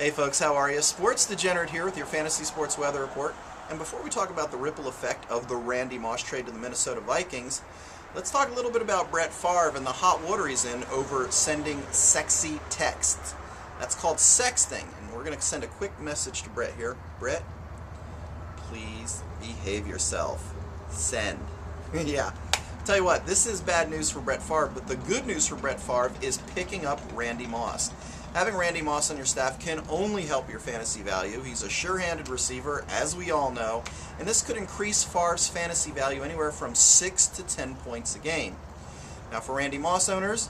Hey folks, how are you? Sports Degenerate here with your Fantasy Sports Weather Report. And before we talk about the ripple effect of the Randy Moss trade to the Minnesota Vikings, let's talk a little bit about Brett Favre and the hot water he's in over sending sexy texts. That's called sexting, and we're going to send a quick message to Brett here. Brett, please behave yourself. Send. Yeah. Tell you what, this is bad news for Brett Favre, but the good news for Brett Favre is picking up Randy Moss. Having Randy Moss on your staff can only help your fantasy value. He's a sure-handed receiver, as we all know, and this could increase Favre's fantasy value anywhere from 6 to 10 points a game. Now, for Randy Moss owners,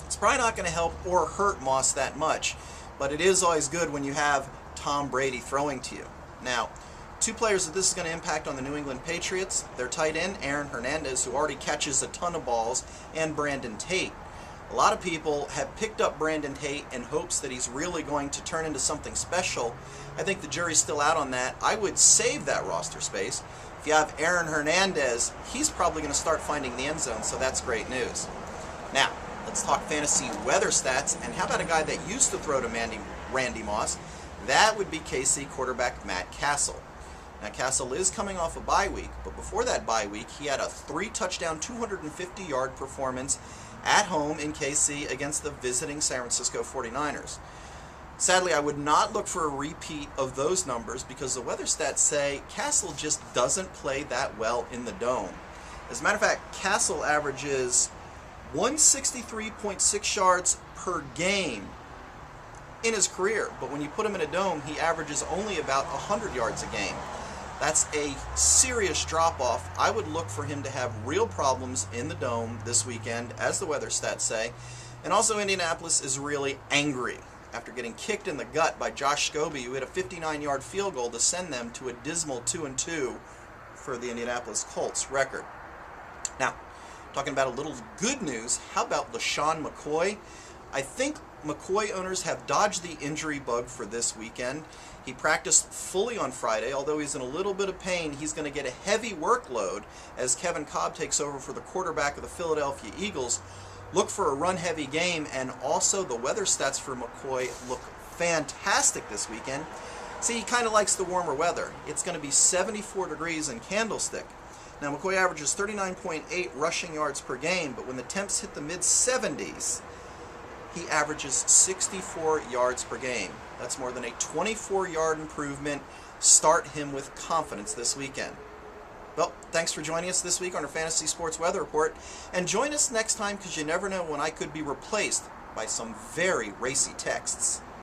it's probably not going to help or hurt Moss that much, but it is always good when you have Tom Brady throwing to you. Now, two players that this is going to impact on the New England Patriots, their tight end, Aaron Hernandez, who already catches a ton of balls, and Brandon Tate. A lot of people have picked up Brandon Tate in hopes that he's really going to turn into something special. I think the jury's still out on that. I would save that roster space. If you have Aaron Hernandez, he's probably going to start finding the end zone, so that's great news. Now, let's talk fantasy weather stats, and how about a guy that used to throw to Randy Moss? That would be KC quarterback Matt Castle. Now, Castle is coming off a bye week, but before that bye week, he had a 3-touchdown, 250-yard performance at home in KC against the visiting San Francisco 49ers. Sadly, I would not look for a repeat of those numbers because the weather stats say Castle just doesn't play that well in the dome. As a matter of fact, Castle averages 163.6 yards per game in his career, but when you put him in a dome, he averages only about 100 yards a game. That's a serious drop-off. I would look for him to have real problems in the dome this weekend, as the weather stats say. And also, Indianapolis is really angry after getting kicked in the gut by Josh Scobee, who hit a 59-yard field goal to send them to a dismal 2-2 for the Indianapolis Colts record. Now, talking about a little good news, how about LeSean McCoy? I think McCoy owners have dodged the injury bug for this weekend. He practiced fully on Friday. Although he's in a little bit of pain, he's going to get a heavy workload as Kevin Kolb takes over for the quarterback of the Philadelphia Eagles. Look for a run-heavy game, and also the weather stats for McCoy look fantastic this weekend. See, he kind of likes the warmer weather. It's going to be 74 degrees in Candlestick. Now, McCoy averages 39.8 rushing yards per game, but when the temps hit the mid-70s, he averages 64 yards per game. That's more than a 24-yard improvement. Start him with confidence this weekend. Well, thanks for joining us this week on our Fantasy Sports Weather Report. And join us next time, because you never know when I could be replaced by some very racy texts.